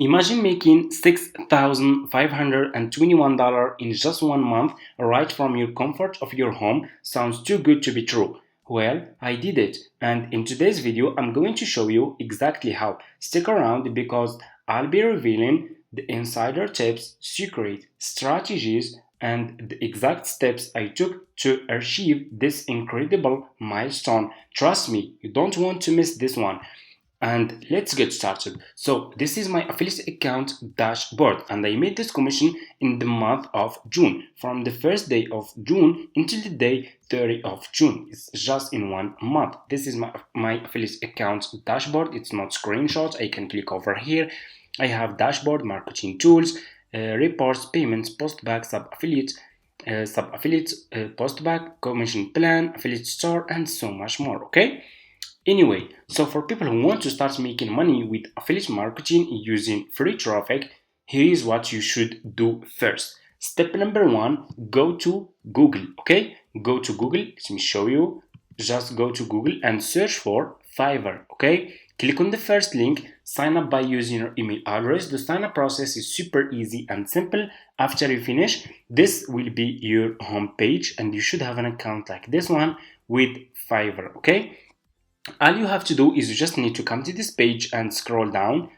Imagine making $6,521 in just 1 month right from your comfort of your home. Sounds too good to be true. Well, I did it, and in today's video I'm going to show you exactly how. Stick around because I'll be revealing the insider tips, secret strategies, and the exact steps I took to achieve this incredible milestone. Trust me, you don't want to miss this one. And let's get started. So this is my affiliate account dashboard, and I made this commission in the month of June, from the first day of June until the day 30th of June. It's just in 1 month. This is my affiliate account dashboard. It's not screenshot. I can click over here. I have dashboard, marketing tools, reports, payments, postback, sub-affiliate, postback, commission plan, affiliate store, and so much more. Okay. Anyway, so for people who want to start making money with affiliate marketing using free traffic, here is what you should do first. Step number one, go to Google, okay? Go to Google, let me show you. Just go to Google and search for Fiverr, okay? Click on the first link, sign up by using your email address. The sign up process is super easy and simple. After you finish, this will be your home page and you should have an account like this one with Fiverr, okay? All you have to do is you just need to come to this page and scroll down,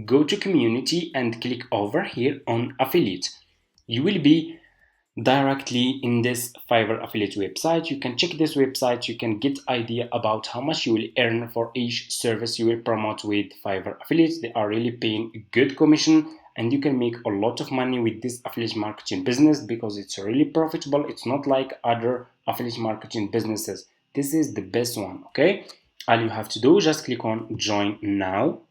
go to community and click over here on affiliate. You will be directly in this Fiverr affiliate website. You can check this website, you can get idea about how much you will earn for each service you will promote with Fiverr affiliates. They are really paying a good commission and you can make a lot of money with this affiliate marketing business because it's really profitable. It's not like other affiliate marketing businesses. This is the best one, okay? All you have to do, just click on join now.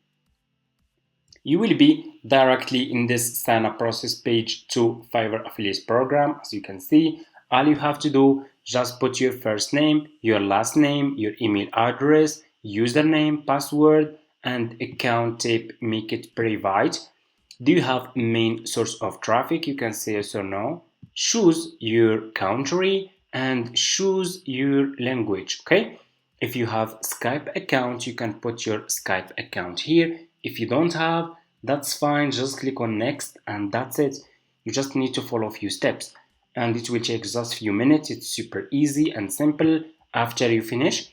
You will be directly in this sign up process page to Fiverr affiliate program. As you can see, all you have to do, just put your first name, your last name, your email address, username, password, and account type, make it private. Do you have main source of traffic? You can say yes or no. Choose your country and choose your language, okay? If you have Skype account, you can put your Skype account here. If you don't have, that's fine, just click on next and that's it. You just need to follow a few steps and it will take just a few minutes. It's super easy and simple. After you finish,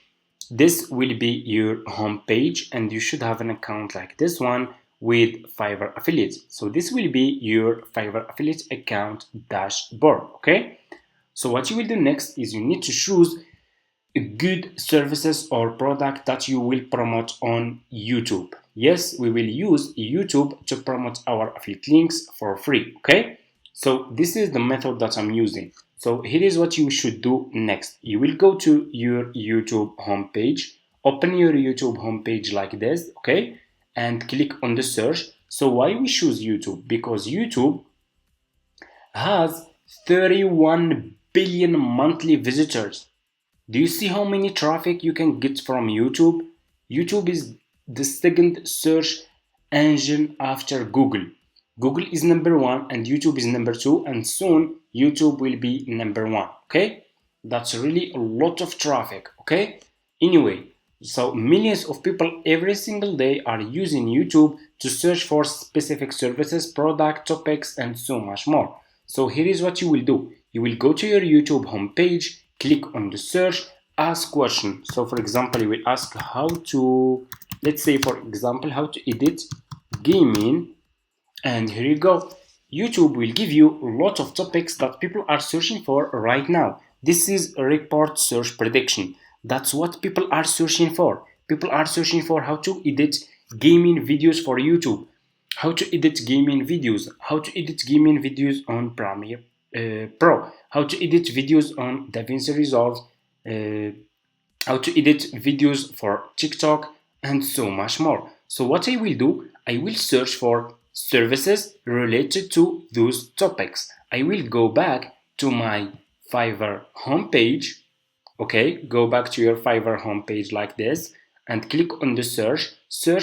this will be your home page and you should have an account like this one with Fiverr affiliates. So this will be your Fiverr affiliate account dashboard, okay? So what you will do next is you need to choose good services or product that you will promote on YouTube. Yes, we will use YouTube to promote our affiliate links for free, okay? So this is the method that I'm using. So here is what you should do next. You will go to your YouTube homepage, open your YouTube homepage like this, okay? And click on the search. So why we choose YouTube? Because YouTube has 31 billion monthly visitors. Do you see how many traffic you can get from YouTube? YouTube is the second search engine after Google. Google is number one and YouTube is number two, and soon YouTube will be number one, okay? That's really a lot of traffic, okay? Anyway, so millions of people every single day are using YouTube to search for specific services, product, topics, and so much more. So here is what you will do. You will go to your YouTube homepage, click on the search, ask question. So for example, you will ask how to, let's say for example, how to edit gaming, and here you go. YouTube will give you a lot of topics that people are searching for right now. This is a report search prediction. That's what people are searching for. People are searching for how to edit gaming videos for YouTube, how to edit gaming videos, how to edit gaming videos on Premiere Pro, how to edit videos on DaVinci Resolve, how to edit videos for TikTok, and so much more. So what I will do, I will search for services related to those topics. I will go back to my Fiverr homepage. Okay, go back to your Fiverr homepage like this and click on the search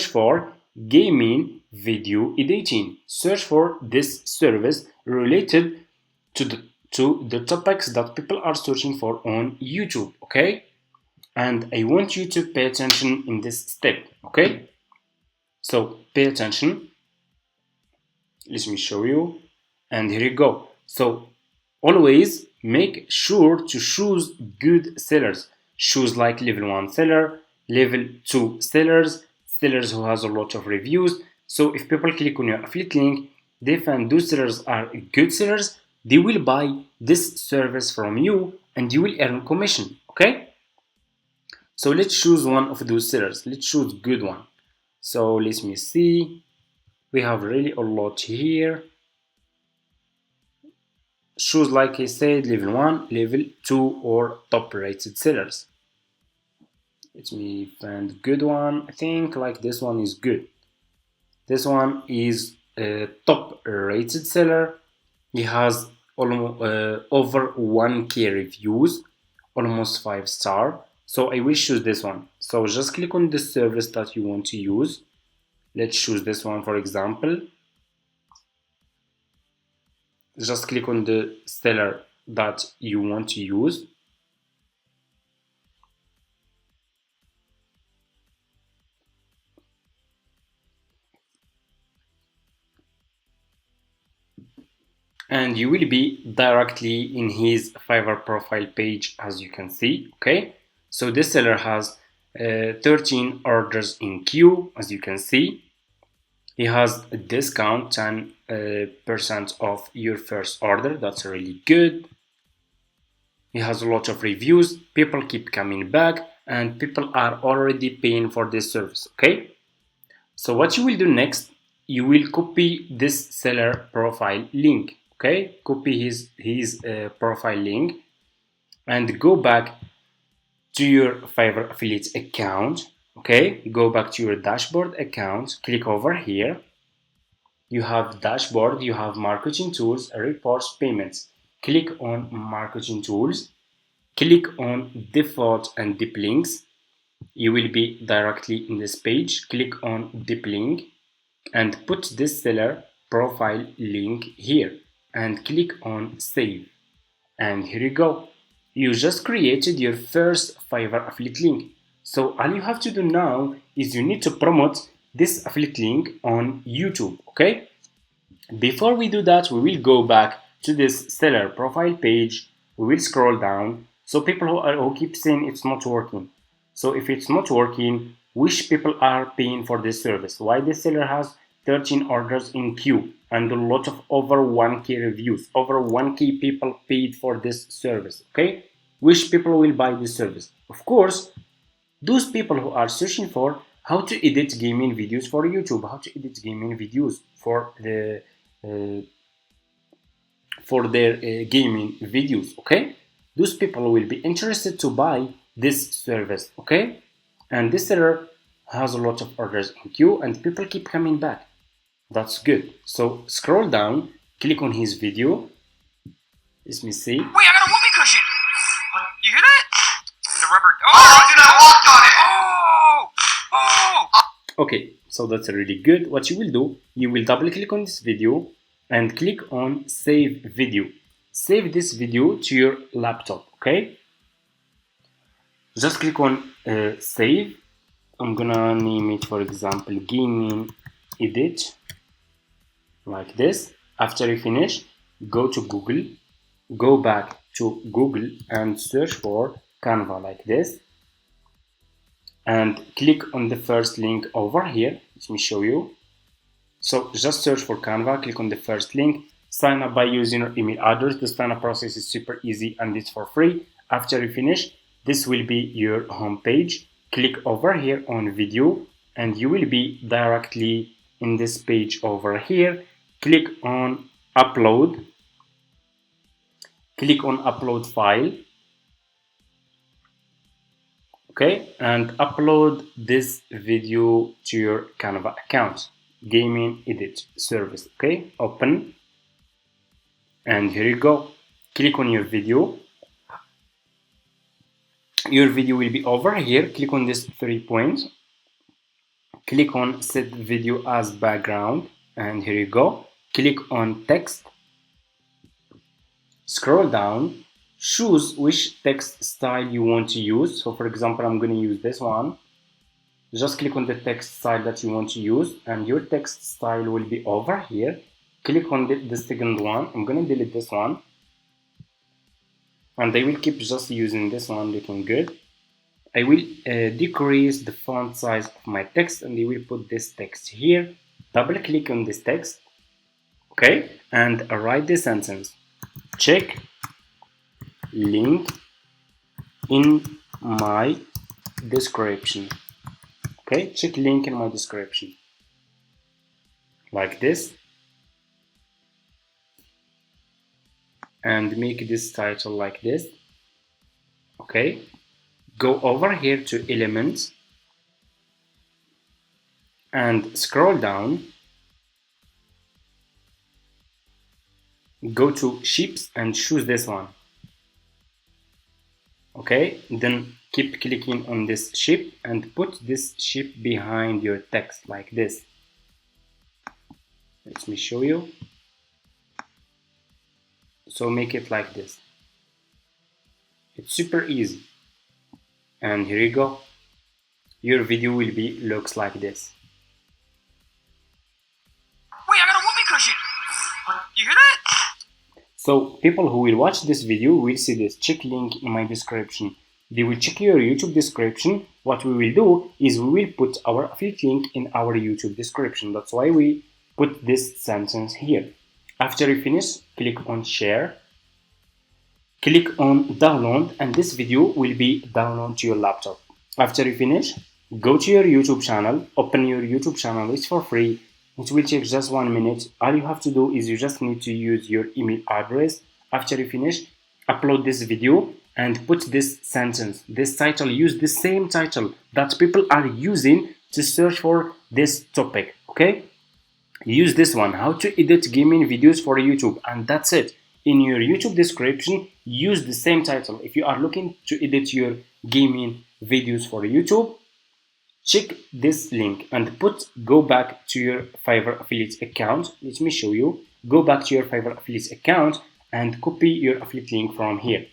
for gaming video editing. Search for this service related to the topics that people are searching for on YouTube, okay? And I want you to pay attention in this step, okay? So pay attention. Let me show you, and here you go. So always make sure to choose good sellers. Choose like level 1 seller, level 2 sellers, sellers who has a lot of reviews. So if people click on your affiliate link, they find those sellers are good sellers, they will buy this service from you and you will earn commission. Okay, so let's choose one of those sellers. Let's choose good one. So let me see, we have really a lot here. Choose, like I said, level 1, level 2 or top rated sellers. Let me find a good one. I think like this one is good. This one is a top rated seller. He has almost over 1k reviews, almost 5-star. So I will choose this one. So just click on the service that you want to use. Let's choose this one, for example. Just click on the seller that you want to use. And you will be directly in his Fiverr profile page, as you can see. Okay, so this seller has 13 orders in queue, as you can see. He has a discount 10% off your first order. That's really good. He has a lot of reviews, people keep coming back, and people are already paying for this service. Okay, so what you will do next, you will copy this seller profile link. Okay, copy his profile link and go back to your Fiverr affiliate account. Okay, go back to your dashboard account, click over here. You have dashboard, you have marketing tools, reports, payments. Click on marketing tools, click on default and deep links. You will be directly in this page. Click on deep link and put this seller profile link here and click on save. And here you go. You just created your first Fiverr affiliate link. So all you have to do now is you need to promote this affiliate link on YouTube. Okay, before we do that, we will go back to this seller profile page. We will scroll down. So people who keep saying it's not working. So if it's not working, which people are paying for this service? Why this seller has 13 orders in queue and a lot of over 1k reviews, over 1k people paid for this service. Okay, which people will buy this service? Of course, those people who are searching for how to edit gaming videos for YouTube, how to edit gaming videos for their gaming videos. Okay, those people will be interested to buy this service. Okay, and this seller has a lot of orders in queue and people keep coming back. That's good. So scroll down, click on his video. Let me see. Wait, I got a whoopee cushion. You hear that? The rubber. Oh, dude, I walked on it. Oh. Okay, so that's really good. What you will do, you will double click on this video and click on save video. Save this video to your laptop. Okay, just click on save. I'm gonna name it, for example, gaming edit, like this. After you finish, go to Google, go back to Google and search for Canva, like this, and click on the first link over here. Let me show you. So just search for Canva, click on the first link, sign up by using your email address. The sign up process is super easy and it's for free. After you finish, this will be your home page. Click over here on video and you will be directly in this page over here. Click on upload, click on upload file. Okay, and upload this video to your Canva account, gaming edit service. Okay, open, and here you go. Click on your video. Your video will be over here. Click on this 3 points. Click on set video as background, and here you go. Click on text. Scroll down. Choose which text style you want to use. So for example, I'm going to use this one. Just click on the text style that you want to use and your text style will be over here. click on the second one. I'm gonna delete this one, and I will keep just using this one, looking good. I will decrease the font size of my text, and I will put this text here. Double click on this text, okay, and write the sentence: check link in my description. Okay, check link in my description, like this, and make this title like this. Okay, go over here to elements and scroll down, go to shapes and choose this one. Okay, then keep clicking on this shape and put this shape behind your text like this. Let me show you. So make it like this. It's super easy. And here you go. Your video will be looks like this. Wait, I got a whoopee cushion. You hear that? So people who will watch this video will see this check link in my description. They will check your YouTube description. What we will do is we will put our affiliate link in our YouTube description. That's why we put this sentence here. After you finish, click on share. Click on download, and this video will be downloaded to your laptop. After you finish, go to your YouTube channel, open your YouTube channel. It's for free. It will take just 1 minute. All you have to do is you just need to use your email address. After you finish, upload this video and put this sentence, this title. Use the same title that people are using to search for this topic. Okay, use this one, how to edit gaming videos for YouTube, and that's it. In your YouTube description, use the same title. If you are looking to edit your gaming videos for YouTube, check this link and go back to your Fiverr affiliate account. Let me show you. Go back to your Fiverr affiliate account and copy your affiliate link from here.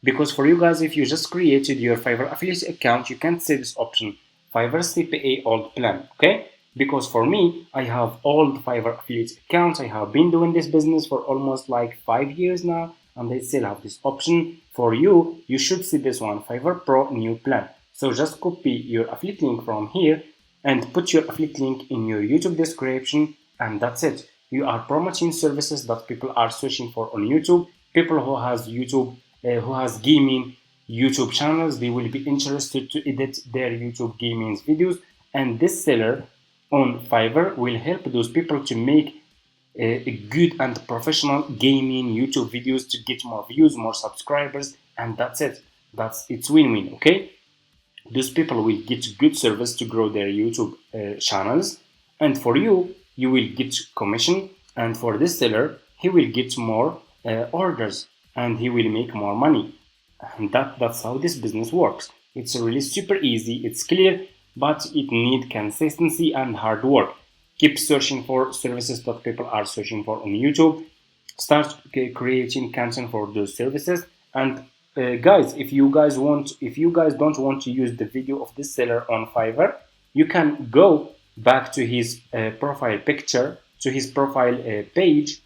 Because for you guys, if you just created your Fiverr affiliate account, you can't see this option, Fiverr CPA old plan, okay? Because for me, I have old Fiverr affiliate accounts. I have been doing this business for almost like 5 years now, and I still have this option. For you, you should see this one, Fiverr Pro new plan. So just copy your affiliate link from here and put your affiliate link in your YouTube description, and that's it. You are promoting services that people are searching for on YouTube. People who has YouTube, who has gaming YouTube channels, they will be interested to edit their YouTube gaming videos, and this seller on Fiverr will help those people to make a good and professional gaming YouTube videos to get more views, more subscribers, and that's it. It's win-win, okay? Those people will get good service to grow their YouTube channels, and for you, you will get commission, and for this seller, he will get more orders and he will make more money. And that's how this business works. It's really super easy, it's clear, but it needs consistency and hard work. Keep searching for services that people are searching for on YouTube. Start creating content for those services. And guys, if you guys don't want to use the video of this seller on Fiverr, you can go back to his profile picture, to his profile page,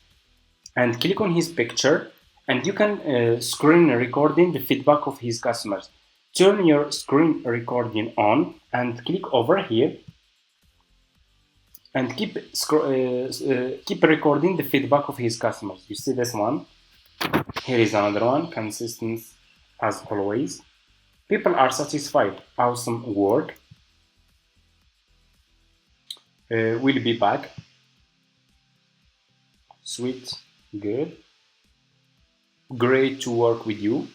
and click on his picture, and you can screen recording the feedback of his customers. Turn your screen recording on and click over here and keep recording the feedback of his customers. You see this one? Here is another one. Consistent as always. People are satisfied. Awesome work. We'll be back. Sweet. Good. Great to work with you.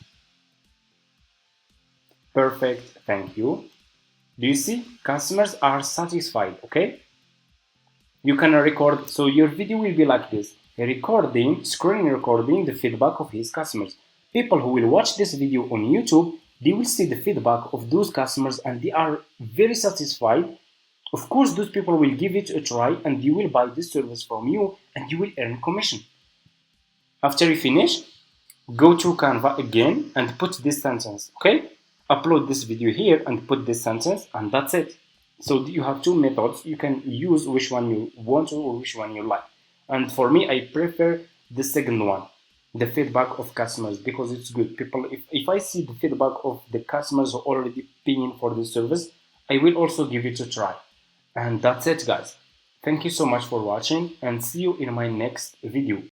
Perfect, thank you. Do you see? Customers are satisfied, okay? You can record, so your video will be like this. Screen recording the feedback of his customers. People who will watch this video on YouTube, they will see the feedback of those customers and they are very satisfied. Of course, those people will give it a try and you will buy this service from you and you will earn commission. After you finish, go to Canva again and put this sentence, okay? Upload this video here and put this sentence, and that's it. So you have two methods. You can use which one you want or which one you like. And for me, I prefer the second one, the feedback of customers, because it's good. People, if I see the feedback of the customers who already paying for the service, I will also give it a try. And that's it, guys. Thank you so much for watching, and see you in my next video.